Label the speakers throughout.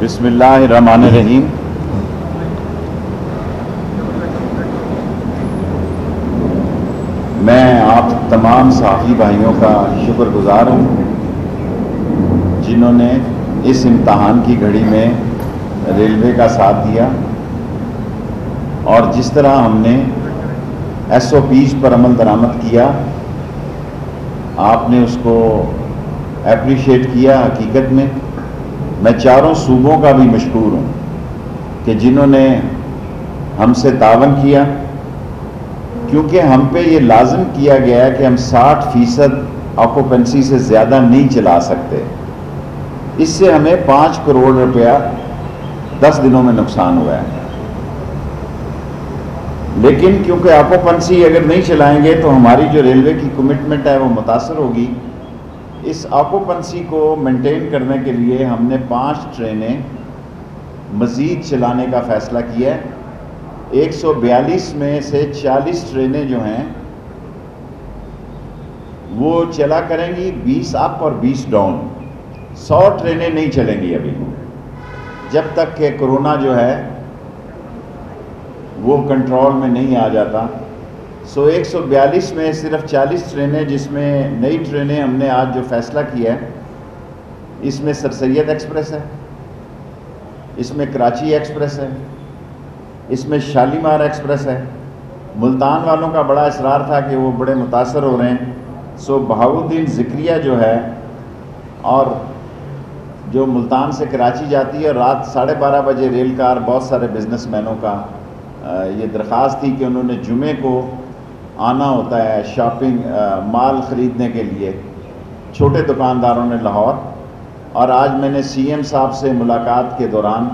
Speaker 1: بسم اللہ الرحمن الرحیم۔ میں آپ تمام صحافی بھائیوں کا شکر گزار ہوں جنہوں نے اس امتحان کی گھڑی میں ریلوے کا ساتھ دیا اور جس طرح ہم نے SOPs پر عمل درآمد کیا آپ نے اس کو اپریشیٹ کیا۔ حقیقت میں چاروں صوبوں کا بھی مشکور ہوں کہ جنہوں نے ہم سے تعاون کیا، کیونکہ ہم پہ یہ لازم کیا گیا ہے کہ ہم 60% آکوپنسی سے زیادہ نہیں چلا سکتے۔ اس سے ہمیں 5 کروڑ روپیہ 10 دنوں میں نقصان ہوا ہے، لیکن کیونکہ آکوپنسی اگر نہیں چلائیں گے تو ہماری جو ریلوے کی کمٹمنٹ ہے وہ متاثر ہوگی۔ اس آکوپنسی کو مینٹین کرنے کے لیے ہم نے 5 ٹرینیں مزید چلانے کا فیصلہ کیا ہے۔ 142 میں سے 40 ٹرینیں جو ہیں وہ چلا کریں گی 20 اپ اور 20 ڈاؤن۔ 100 ٹرینیں نہیں چلیں گی ابھی جب تک کہ کرونا جو ہے وہ کنٹرول میں نہیں آ جاتا۔ 142 میں صرف 40 ٹرینیں، جس میں نئی ٹرینیں ہم نے آج جو فیصلہ کیا ہے اس میں سر سید ایکسپریس ہے، اس میں کراچی ایکسپریس ہے، اس میں شالیمار ایکسپریس ہے۔ ملتان والوں کا بڑا اصرار تھا کہ وہ بڑے متاثر ہو رہے ہیں، بہاؤالدین ذکریہ جو ہے اور جو ملتان سے کراچی جاتی ہے، اور رات 12:30 بجے ریل کار، بہت سارے بزنس مینوں کا یہ درخواست تھی کہ انہوں نے جمعے کو آنا ہوتا ہے شاپنگ مال خریدنے کے لیے، چھوٹے دکانداروں نے لاہور، اور آج میں نے CM صاحب سے ملاقات کے دوران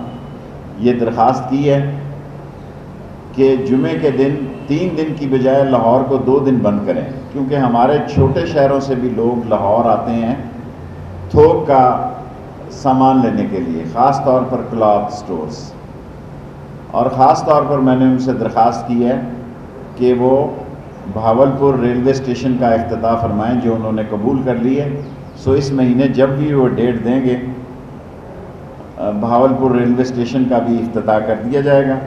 Speaker 1: یہ درخواست کی ہے کہ جمعے کے دن 3 دن کی بجائے لاہور کو 2 دن بند کریں، کیونکہ ہمارے چھوٹے شہروں سے بھی لوگ لاہور آتے ہیں تھوک کا سامان لینے کے لیے، خاص طور پر کلاتھ سٹورز، اور خاص طور پر میں نے ان سے درخواست کی ہے کہ وہ بہاولپور ریلوے اسٹیشن کا افتتاح فرمائیں، جو انہوں نے قبول کر لی ہے۔ اس مہینے جب بھی وہ ڈیٹ دیں گے بہاولپور ریلوے اسٹیشن کا بھی افتتاح کر دیا جائے گا۔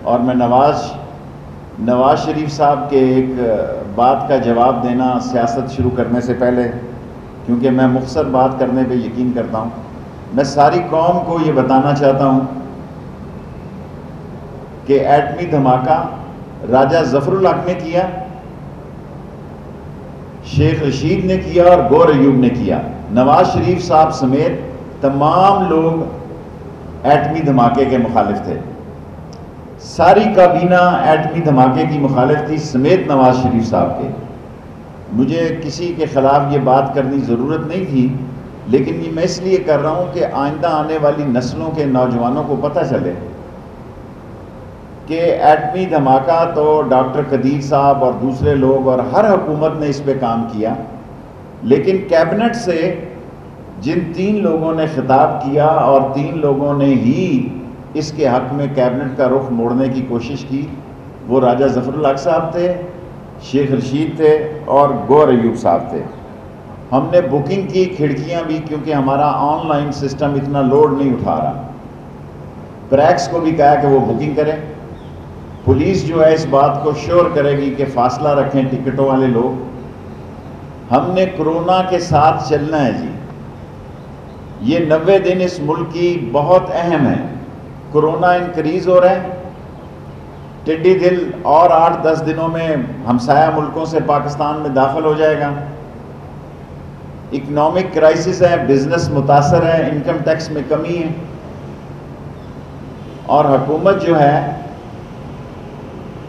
Speaker 1: اور میں نواز شریف صاحب کے ایک بات کا جواب دینا سیاست شروع کرنے سے پہلے، کیونکہ میں مختصر بات کرنے پہ یقین کرتا ہوں، میں ساری قوم کو یہ بتانا چاہتا ہوں کہ ایٹمی دھماکہ راجہ ظفر الحق نے کیا، شیخ رشید نے کیا اور گور ایوب نے کیا۔ نواز شریف صاحب سمیت تمام لوگ ایٹمی دھماکے کے مخالف تھے، ساری کابینہ ایٹمی دھماکے کی مخالف تھی سمیت نواز شریف صاحب کے۔ مجھے کسی کے خلاف یہ بات کرنی ضرورت نہیں تھی، لیکن یہ میں اس لیے کر رہا ہوں کہ آئندہ آنے والی نسلوں کے نوجوانوں کو پتہ چلے کہ ایٹمی دھماکہ تو ڈاکٹر قدیر صاحب اور دوسرے لوگ اور ہر حکومت نے اس پہ کام کیا، لیکن کیبنٹ سے جن 3 لوگوں نے خطاب کیا اور 3 لوگوں نے ہی اس کے حق میں کیبنٹ کا رخ موڑنے کی کوشش کی، وہ راجہ ظفر الحق صاحب تھے، شیخ رشید تھے اور گور ایوب صاحب تھے۔ ہم نے بکنگ کی کھڑکیاں بھی، کیونکہ ہمارا آن لائن سسٹم اتنا لوڈ نہیں اٹھا رہا، پریکس کو بھی کہا کہ وہ بکنگ کریں۔ پولیس جو ہے اس بات کو شور کرے گی کہ فاصلہ رکھیں ٹکٹوں والے لوگ۔ ہم نے کرونا کے ساتھ چلنا ہے جی، یہ 90 دن اس ملک کی بہت اہم ہے۔ کرونا انکریز ہو رہا ہے، ٹڈی دل اور 8-10 دنوں میں ہمسایہ ملکوں سے پاکستان میں داخل ہو جائے گا، اکنامک کرائسس ہے، بزنس متاثر ہے، انکم ٹیکس میں کمی ہے، اور حکومت جو ہے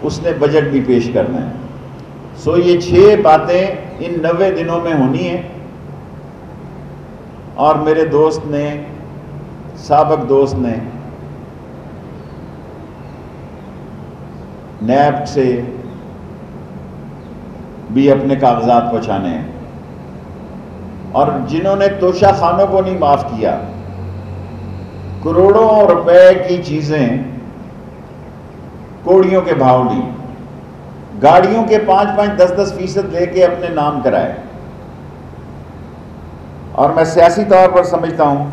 Speaker 1: اس نے بجٹ بھی پیش کرنا ہے۔ یہ 6 باتیں ان 90 دنوں میں ہونی ہیں، اور میرے دوست نے، سابق دوست نے نیب سے بھی اپنے کاغذات پہنچانے ہیں، اور جنہوں نے توشہ خانوں کو نہیں معاف کیا، کروڑوں روپے کی چیزیں کوڑیوں کے بھاؤ لی، گاڑیوں کے 5-10% لے کے اپنے نام کرائے، اور میں سیاسی طور پر سمجھتا ہوں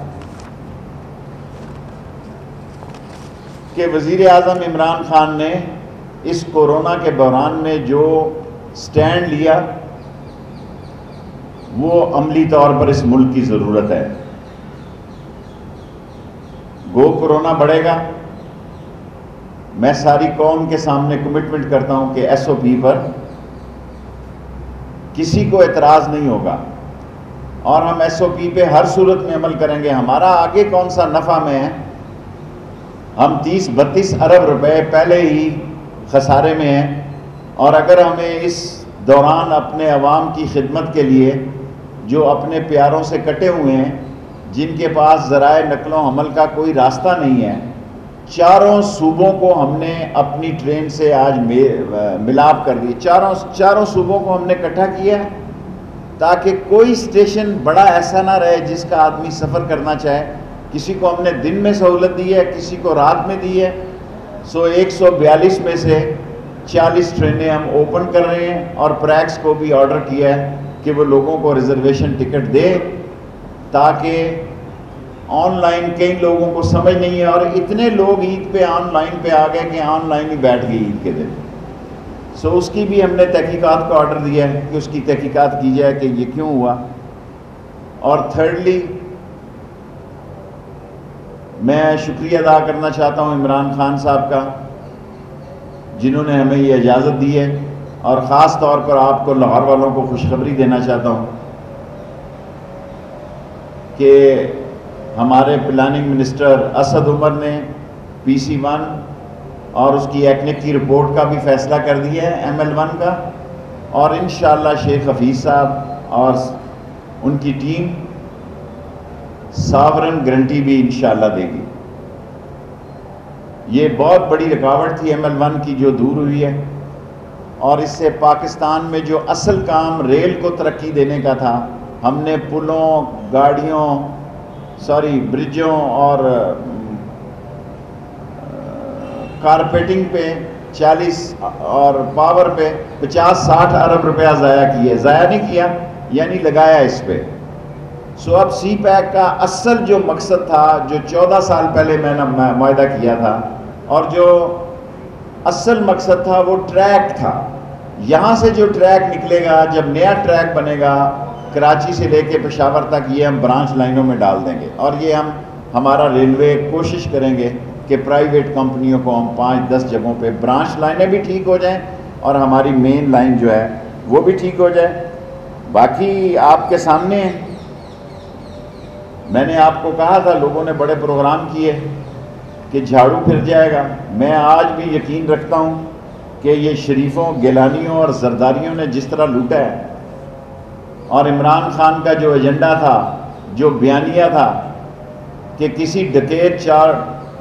Speaker 1: کہ وزیر اعظم عمران خان نے اس کورونا کے بحران میں جو سٹینڈ لیا وہ عملی طور پر اس ملک کی ضرورت ہے. گو کورونا بڑھے گا. میں ساری قوم کے سامنے کمٹمنٹ کرتا ہوں کہ ایس او پی پر کسی کو اعتراض نہیں ہوگا اور ہم ایس او پی پہ ہر صورت میں عمل کریں گے. ہمارا آگے کون سا نفع میں ہے؟ ہم 30-32 ارب روپے پہلے ہی خسارے میں ہیں، اور اگر ہمیں اس دوران اپنے عوام کی خدمت کے لیے جو اپنے پیاروں سے کٹے ہوئے ہیں، جن کے پاس ذرائع نقل و حمل کا کوئی راستہ نہیں ہے، چاروں صوبوں کو ہم نے اپنی ٹرین سے آج ملاپ کر دی. چاروں صوبوں کو ہم نے اکٹھا کیا تاکہ کوئی اسٹیشن بڑا ایسا نہ رہے جس کا آدمی سفر کرنا چاہے. کسی کو ہم نے دن میں سہولت دی ہے، کسی کو رات میں دی ہے. 142 میں سے 40 ٹرینیں ہم اوپن کر رہے ہیں، اور پریکس کو بھی آرڈر کیا ہے کہ وہ لوگوں کو ریزرویشن ٹکٹ دے، تاکہ آن لائن کئی لوگوں کو سمجھ نہیں ہے، اور اتنے لوگ عید پہ آن لائن پہ آ گئے کہ آن لائن ہی بیٹھ گئی عید کے دن. اس کی بھی ہم نے تحقیقات کو آرڈر دیا ہے کہ اس کی تحقیقات کی جائے کہ یہ کیوں ہوا. اور تھرڈلی میں شکریہ ادا کرنا چاہتا ہوں عمران خان صاحب کا، جنہوں نے ہمیں یہ اجازت دی ہے، اور خاص طور پر آپ کو لاہور والوں کو خوشخبری دینا چاہتا ہوں کہ ہمارے پلاننگ منسٹر اسد عمر نے PC-1 اور اس کی ایکنک کی رپورٹ کا بھی فیصلہ کر دیا ہے، ML-1 کا، اور انشاءاللہ شیخ حفیظ صاحب اور ان کی ٹیم ساورن گارنٹی بھی انشاءاللہ دے گی. یہ بہت بڑی رکاوٹ تھی ML-1 کی جو دور ہوئی ہے، اور اس سے پاکستان میں جو اصل کام ریل کو ترقی دینے کا تھا، ہم نے پلوں، برجوں اور کارپیٹنگ پہ 40 اور پاور پہ 50-60 ارب روپیہ ضائع کیے. ضائع نہیں کیا، یعنی لگایا اس پہ. اب سی پیک کا اصل جو مقصد تھا، جو 14 سال پہلے میں نے معاہدہ کیا تھا، اور جو اصل مقصد تھا وہ ٹریک تھا. یہاں سے جو ٹریک نکلے گا، جب نیا ٹریک بنے گا کراچی سے لے کے پشاور تک، یہ ہم برانچ لائنوں میں ڈال دیں گے. اور یہ ہمارا ریلوے کوشش کریں گے کہ پرائیویٹ کمپنیوں کو ہم 5-10 جگہوں پہ برانچ لائنیں بھی ٹھیک ہو جائیں اور ہماری مین لائن جو ہے وہ بھی ٹھیک ہو جائے. باقی آپ کے سامنے ہیں. میں نے آپ کو کہا تھا، لوگوں نے بڑے پروگرام کیے کہ جھاڑو پھر جائے گا. میں آج بھی یقین رکھتا ہوں کہ یہ شریفوں، گیلانیوں اور زرداریوں نے جس طرح لوٹا ہے، اور عمران خان کا جو ایجنڈا تھا، جو بیانیہ تھا کہ کسی ڈکیت،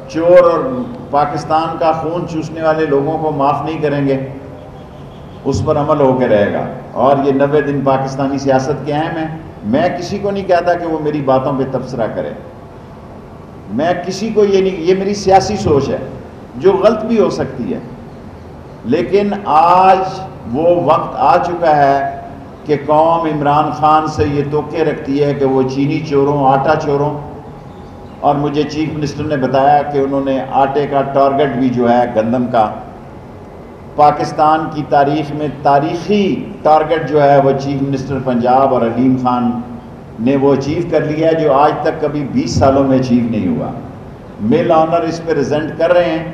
Speaker 1: چور اور پاکستان کا خون چوسنے والے لوگوں کو معاف نہیں کریں گے، اس پر عمل ہو کے رہے گا. اور یہ 90 دن پاکستانی سیاست کے اہم ہیں. میں کسی کو نہیں کہتا کہ وہ میری باتوں پہ تبصرہ کرے. میں کسی کو یہ میری سیاسی سوچ ہے جو غلط بھی ہو سکتی ہے، لیکن آج وہ وقت آ چکا ہے کہ قوم عمران خان سے یہ توقع رکھتی ہے کہ وہ چینی چوروں، آٹا چوروں، اور مجھے چیف منسٹر نے بتایا کہ انہوں نے آٹے کا ٹارگٹ بھی جو ہے گندم کا، پاکستان کی تاریخ میں تاریخی ٹارگٹ جو ہے وہ چیف منسٹر پنجاب اور علیم خان نے وہ اچیو کر لیا ہے، جو آج تک کبھی 20 سالوں میں اچیو نہیں ہوا. مل آنر اس پہ ریزنٹ کر رہے ہیں،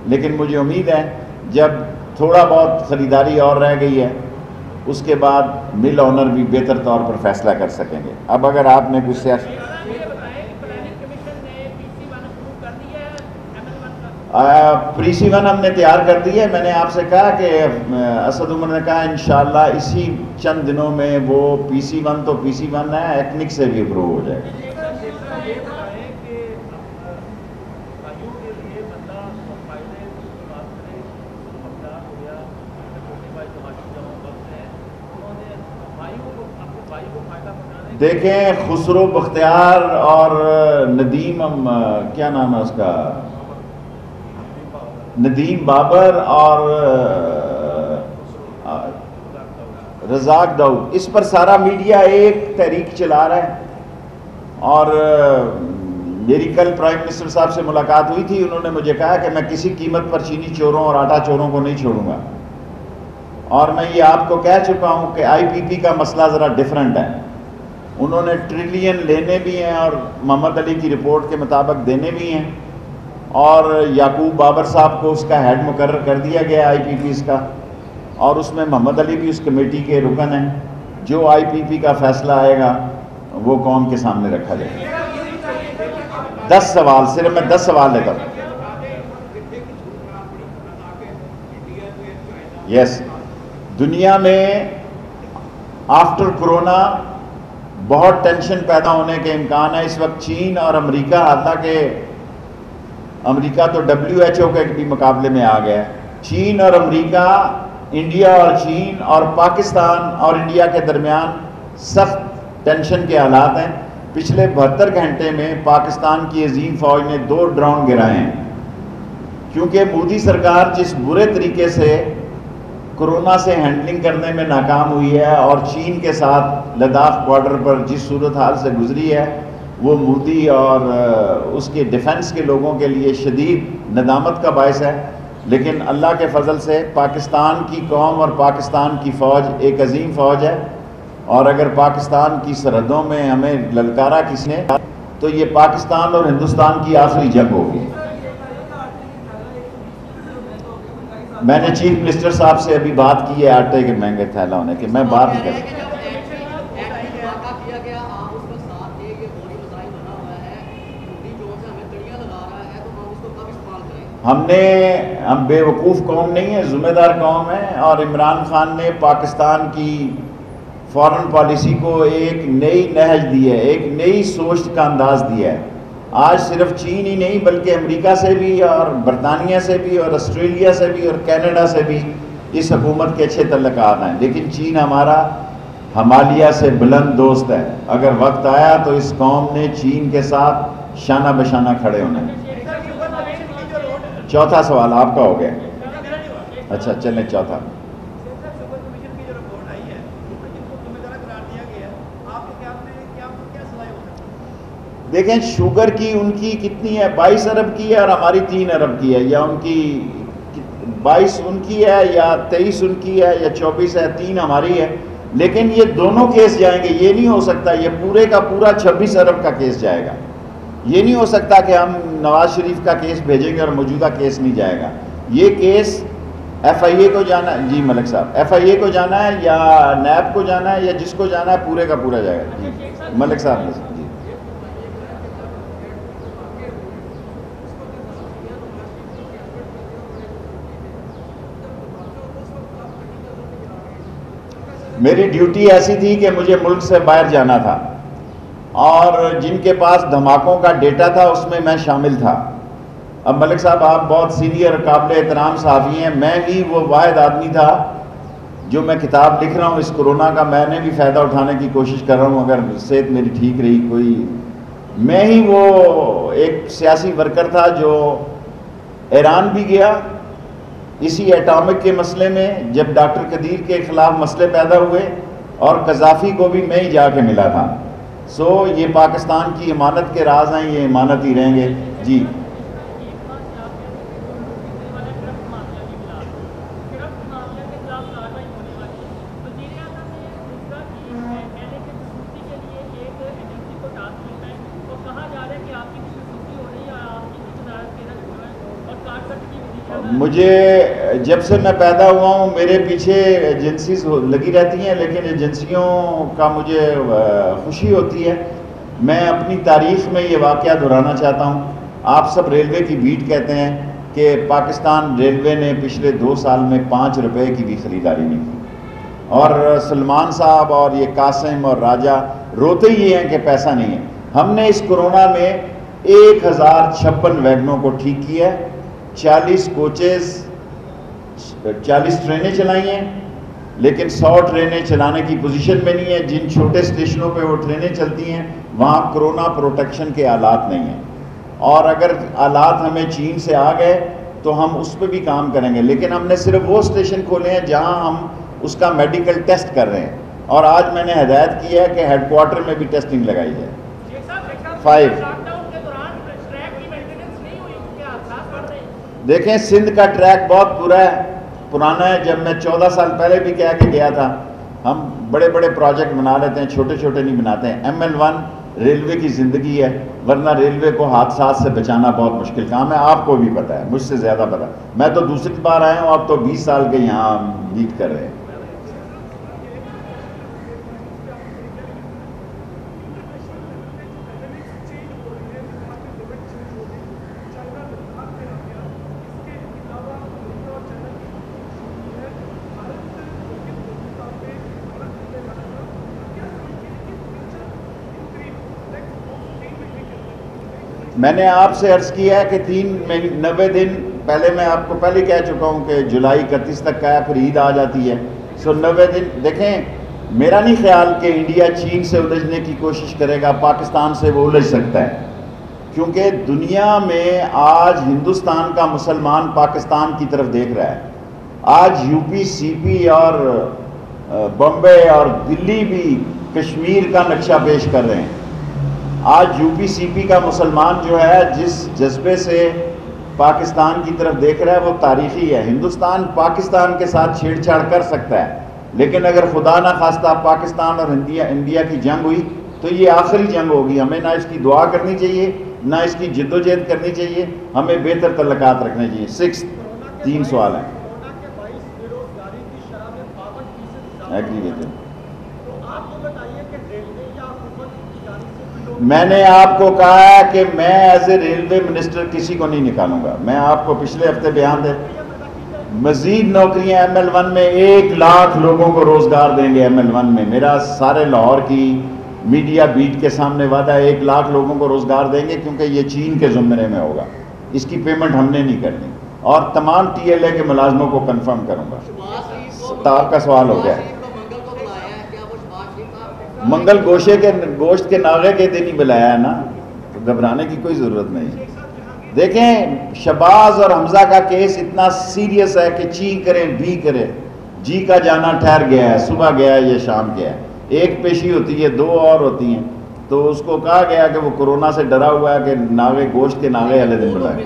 Speaker 1: لیکن مجھے امید ہے جب تھوڑا بہت خریداری اور رہ گئی ہے اس کے بعد مل آنر بھی بہتر طور پر فیصلہ کر سکیں گے. اب اگر آپ نے کچھ سیاسی PC-1 ہم نے تیار کر دی ہے. میں نے آپ سے کہا کہ اسد عمر نے کہا انشاءاللہ اسی چند دنوں میں وہ PC-1 تو PC-1 ہے، ایکنک سے بھی اپروو ہو جائے گا. دیکھیں خسرو بختیار اور ندیم، کیا نام ہے اس کا، ندیم بابر اور رزاق داؤد، اس پر سارا میڈیا ایک تحریک چلا رہا ہے. اور میری کل پرائم منسٹر صاحب سے ملاقات ہوئی تھی، انہوں نے مجھے کہا کہ میں کسی قیمت پر چینی چوروں اور آٹا چوروں کو نہیں چھوڑوں گا، اور میں یہ آپ کو کہہ چکا ہوں کہ آئی پی پی کا مسئلہ ذرا ڈیفرنٹ ہے، انہوں نے ٹریلین لینے بھی ہیں اور محمد علی کی رپورٹ کے مطابق دینے بھی ہیں، اور یعقوب بابر صاحب کو اس کا ہیڈ مقرر کر دیا گیا آئی پی پیز کا، اور اس میں محمد علی بھی اس کمیٹی کے رکن ہیں، جو آئی پی پی کا فیصلہ آئے گا وہ قوم کے سامنے رکھا جائے گا۔ 10 سوال، صرف میں 10 سوال لیتا ہوں۔ یس، دنیا میں آفٹر کرونا بہت ٹینشن پیدا ہونے کے امکان ہے اس وقت۔ چین اور امریکہ، حالانکہ امریکہ تو WHO کے بھی مقابلے میں آ گیا ہے، چین اور امریکہ، انڈیا اور چین اور پاکستان اور انڈیا کے درمیان سخت ٹینشن کے حالات ہیں۔ پچھلے 72 گھنٹے میں پاکستان کی عظیم فوج نے 2 ڈرون گرائے ہیں، کیونکہ مودی سرکار جس برے طریقے سے کرونا سے ہینڈلنگ کرنے میں ناکام ہوئی ہے اور چین کے ساتھ لداخ بارڈر پر جس صورتحال سے گزری ہے، وہ مودی اور اس کے ڈیفنس کے لوگوں کے لیے شدید ندامت کا باعث ہے۔ لیکن اللہ کے فضل سے پاکستان کی قوم اور پاکستان کی فوج ایک عظیم فوج ہے، اور اگر پاکستان کی سرحدوں میں ہمیں للکارا کسی نے تو یہ پاکستان اور ہندوستان کی آخری جنگ ہوگی۔ میں نے چیف منسٹر صاحب سے ابھی بات کی ہے آٹے کے مہنگے تھیلا ہونے کے، میں بات نہیں کر سکتا۔ ہم بے وقوف قوم نہیں ہیں، ذمہ دار قوم ہے، اور عمران خان نے پاکستان کی فارن پالیسی کو ایک نئی نہج دی ہے، ایک نئی سوچ کا انداز دیا ہے۔ آج صرف چین ہی نہیں بلکہ امریکہ سے بھی اور برطانیہ سے بھی اور آسٹریلیا سے بھی اور کینیڈا سے بھی اس حکومت کے اچھے تعلقات ہیں، لیکن چین ہمارا ہمالیہ سے بلند دوست ہے۔ اگر وقت آیا تو اس قوم نے چین کے ساتھ شانہ بشانہ کھڑے ہونا ہے۔ چوتھا سوال آپ کا ہو گیا، اچھا چلیں چوتھا۔ دیکھیں شوگر کی ان کی کتنی ہے، 22 ارب کی ہے اور ہماری 3 ارب کی ہے، یا ان کی 22 ان کی ہے یا 23 ان کی ہے یا 24 ہے، 3 ہماری ہے، لیکن یہ دونوں کیس جائیں گے۔ یہ نہیں ہو سکتا یہ پورے کا پورا 26 ارب کا کیس جائے گا، یہ نہیں ہو سکتا کہ ہم نواز شریف کا کیس بھیجیں گے اور موجودہ کیس نہیں جائے گا۔ یہ کیس ایف آئی اے کو جانا ہے، جی ملک صاحب، ایف آئی اے کو جانا ہے یا نیب کو جانا ہے یا جس کو جانا ہے پورے کا پورا جائے گا۔ جی ملک صاحب جی۔ میری ڈیوٹی ایسی تھی کہ مجھے ملک سے باہر جانا تھا، اور جن کے پاس دھماکوں کا ڈیٹا تھا اس میں میں شامل تھا۔ اب ملک صاحب آپ بہت سینئر قابل احترام صحافی ہیں، میں ہی وہ واحد آدمی تھا جو میں کتاب لکھ رہا ہوں اس کورونا کا، میں نے بھی فائدہ اٹھانے کی کوشش کر رہا ہوں اگر صحت میری ٹھیک رہی کوئی، میں ہی وہ ایک سیاسی ورکر تھا جو ایران بھی گیا اسی ایٹامک کے مسئلے میں جب ڈاکٹر قدیر کے خلاف مسئلے پیدا ہوئے، اور قذافی کو بھی میں ہی جا کے ملا تھا۔ سو یہ پاکستان کی امانت کے راز ہیں، یہ امانت ہی رہیں گے۔ جی مجھے جب سے میں پیدا ہوا ہوں میرے پیچھے ایجنسیز لگی رہتی ہیں، لیکن ایجنسیوں کا مجھے خوشی ہوتی ہے۔ میں اپنی تاریخ میں یہ واقعہ دہرانا چاہتا ہوں۔ آپ سب ریلوے کی بیٹ کہتے ہیں کہ پاکستان ریلوے نے پچھلے 2 سال میں 5 روپے کی بھی خریداری نہیں کی، اور سلمان صاحب اور یہ قاسم اور راجہ روتے ہی ہیں کہ پیسہ نہیں ہے۔ ہم نے اس کورونا میں 1056 ویگنوں کو ٹھیک کیا ہے، 40 کوچز 40 ٹرینیں چلائی ہیں، لیکن 100 ٹرینیں چلانے کی پوزیشن میں نہیں ہیں۔ جن چھوٹے اسٹیشنوں پہ وہ ٹرینیں چلتی ہیں وہاں کرونا پروٹیکشن کے آلات نہیں ہیں، اور اگر آلات ہمیں چین سے آ گئے تو ہم اس پہ بھی کام کریں گے، لیکن ہم نے صرف وہ اسٹیشن کھولے ہیں جہاں ہم اس کا میڈیکل ٹیسٹ کر رہے ہیں، اور آج میں نے ہدایت کی ہے کہ ہیڈ کوارٹر میں بھی ٹیسٹنگ لگائی جائے۔ 5 دیکھیں سندھ کا ٹریک بہت پرانا ہے. جب میں 14 سال پہلے بھی کہہ کے گیا تھا ہم بڑے بڑے پروجیکٹ بنا لیتے ہیں, چھوٹے چھوٹے نہیں بناتے ہیں. ML1 ریلوے کی زندگی ہے, ورنہ ریلوے کو حادثات سے بچانا بہت مشکل کام ہے. آپ کو بھی پتہ ہے, مجھ سے زیادہ پتہ ہے. میں تو دوسری بار آیا ہوں, آپ تو 20 سال کے یہاں لیڈ کر رہے ہیں. میں نے آپ سے عرض کیا ہے کہ 90 دن پہلے, میں آپ کو پہلے کہہ چکا ہوں کہ جولائی 31 تک کا ہے, پھر عید آ جاتی ہے. 90 دن. دیکھیں میرا نہیں خیال کہ انڈیا چین سے الجھنے کی کوشش کرے گا, پاکستان سے وہ الجھ سکتا ہے, کیونکہ دنیا میں آج ہندوستان کا مسلمان پاکستان کی طرف دیکھ رہا ہے. آج UP CP اور بمبے اور دلی بھی کشمیر کا نقشہ پیش کر رہے ہیں. آج UP CP کا مسلمان جو ہے جس جذبے سے پاکستان کی طرف دیکھ رہا ہے وہ تاریخی ہے. ہندوستان پاکستان کے ساتھ چھیڑ چھاڑ کر سکتا ہے, لیکن اگر خدا نہ خواستہ پاکستان اور انڈیا کی جنگ ہوئی تو یہ آخری جنگ ہوگی. ہمیں نہ اس کی دعا کرنی چاہیے, نہ اس کی جد و جہد کرنی چاہیے, ہمیں بہتر تعلقات رکھنے چاہیے. 3 سوال ہیں. میں نے آپ کو کہا ہے کہ میں ایز اے ریلوے منسٹر کسی کو نہیں نکالوں گا. میں آپ کو پچھلے ہفتے بیان دے, مزید نوکریاں ML1 میں 1 لاکھ لوگوں کو روزگار دیں گے. ML1 میں میرا سارے لاہور کی میڈیا بیٹ کے سامنے وعدہ ہے, 1 لاکھ لوگوں کو روزگار دیں گے, کیونکہ یہ چین کے زمرے میں ہوگا. اس کی پیمنٹ ہم نے نہیں کرنی, اور تمام TLA کے ملازموں کو کنفرم کروں گا. آپ کا سوال ہو گیا. منگل گوشت کے ناغے کے دن ہی بلایا ہے نا, تو گھبرانے کی کوئی ضرورت نہیں. دیکھیں شہباز اور حمزہ کا کیس اتنا سیریس ہے کہ چی کریں بھی کرے, جی کا جانا ٹھہر گیا ہے, صبح گیا ہے یا شام گیا ہے. 1 پیشی ہوتی ہے, 2 اور ہوتی ہیں. تو اس کو کہا گیا کہ وہ کورونا سے ڈرا ہوا ہے کہ گوشت کے ناغے والے دن بلائیں.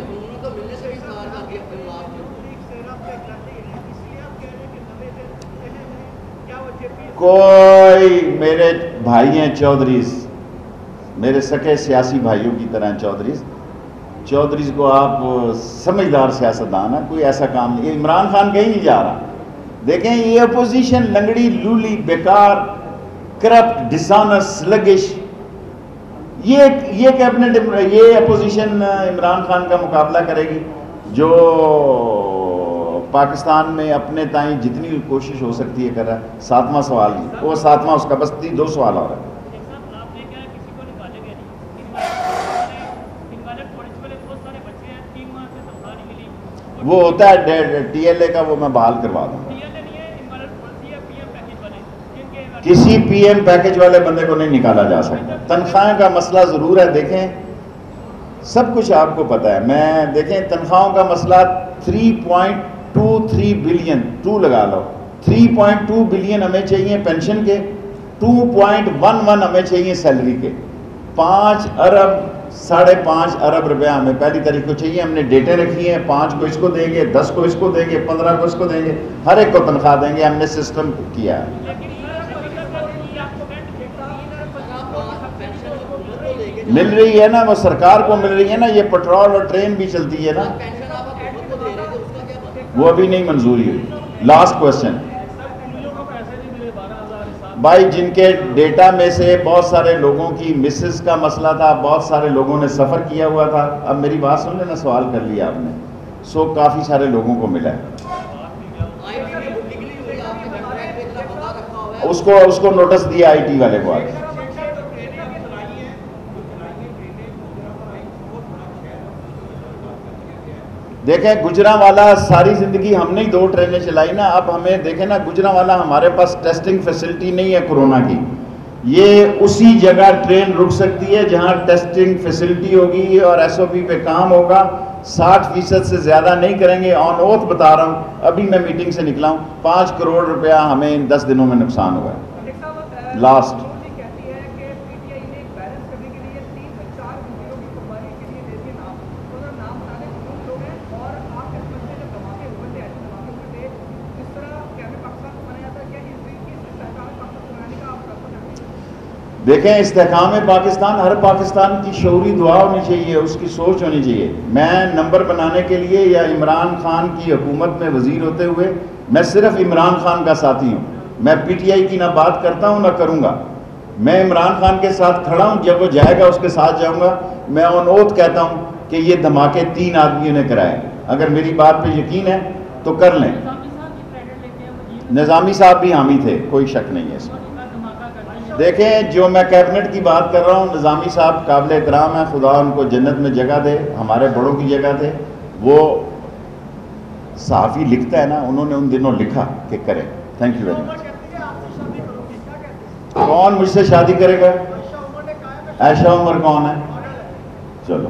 Speaker 1: کوئی میرے بھائی ہیں چودھریز, میرے سکے سیاسی بھائیوں کی طرح چودھریز کو آپ سمجھدار سیاستدان ہیں, کوئی ایسا کام نہیں. عمران خان کہیں نہیں جا رہا. دیکھیں یہ اپوزیشن لنگڑی لولی بیکار کرپٹ ڈسانس سلگش, یہ کیبنٹ یہ اپوزیشن عمران خان کا مقابلہ کرے گی جو پاکستان میں اپنے تائیں جتنی کوشش ہو سکتی ہے کر رہا ہے. 7واں سوال ہی وہ 7واں اس کا, بس 2 سوال اور ہیں. وہ ہوتا ہے TLA کا, وہ میں بحال کروا دوں گا. کسی PM پیکج والے بندے کو نہیں نکالا جا سکتا. تنخواہ کا مسئلہ ضرور ہے. دیکھیں سب کچھ آپ کو پتہ ہے. دیکھیں تنخواہوں کا مسئلہ 3.23 بلین 2 لگا لو, 3.2 بلین ہمیں چاہیے پینشن کے, 2.11 ہمیں چاہیے سیلری کے, 5 ارب 5.5 ارب روپیہ ہمیں پہلی تاریخ کو چاہیے. ہم نے ڈیٹیں رکھی ہیں, 5 کو اس کو دیں گے, 10 کو اس کو دیں گے, 15 کو اس کو دیں گے, ہر ایک کو تنخواہ دیں گے. ہم نے سسٹم کیا ہے. مل رہی ہے نا, وہ سرکار کو مل رہی ہے نا, یہ پیٹرول اور ٹرین بھی چلتی ہے نا, وہ ابھی نہیں منظوری ہوئی. لاسٹ کوسچن بھائی, جن کے ڈیٹا میں سے بہت سارے لوگوں کی مسز کا مسئلہ تھا, بہت سارے لوگوں نے سفر کیا ہوا تھا. اب میری بات سن لینا, سوال کر لیا آپ نے, کافی سارے لوگوں کو ملا ہے. اس کو نوٹس دیا IT والے کو آگے. دیکھیں گجرانوالا ساری زندگی ہم نے 2 ٹرینیں چلائی نا. اب ہمیں دیکھیں نا, گجرانوالا ہمارے پاس ٹیسٹنگ فیسلٹی نہیں ہے کورونا کی. یہ اسی جگہ ٹرین رک سکتی ہے جہاں ٹیسٹنگ فیسلٹی ہوگی اور SOP پہ کام ہوگا. 60% سے زیادہ نہیں کریں گے. آن اوتھ بتا رہا ہوں, ابھی میں میٹنگ سے نکلا ہوں, 5 کروڑ روپیہ ہمیں ان 10 دنوں میں نقصان ہوا ہے. لاسٹ دیکھیں استحکام پاکستان ہر پاکستان کی شعوری دعا ہونی چاہیے، اس کی سوچ ہونی چاہیے. میں نمبر بنانے کے لیے یا عمران خان کی حکومت میں وزیر ہوتے ہوئے میں صرف عمران خان کا ساتھی ہوں. میں پی ٹی آئی کی نہ بات کرتا ہوں نہ کروں گا. میں عمران خان کے ساتھ کھڑا ہوں، جب وہ جائے گا اس کے ساتھ جاؤں گا. میں آن اوتھ کہتا ہوں کہ یہ دھماکے 3 آدمیوں نے کرائے. اگر میری بات پہ یقین ہے تو کر لیں. نظامی صاحب بھی حامی تھے، کوئی شک نہیں ہے اس میں. دیکھیں جو میں کیبنٹ کی بات کر رہا ہوں، نظامی صاحب قابل احترام ہیں، خدا ان کو جنت میں جگہ دے، ہمارے بڑوں کی جگہ دے. وہ صحافی لکھتا ہے نا، انہوں نے ان دنوں لکھا کہ کریں. Thank you very much. کون مجھ سے شادی کرے گا؟ عائشہ عمر کون ہے؟ چلو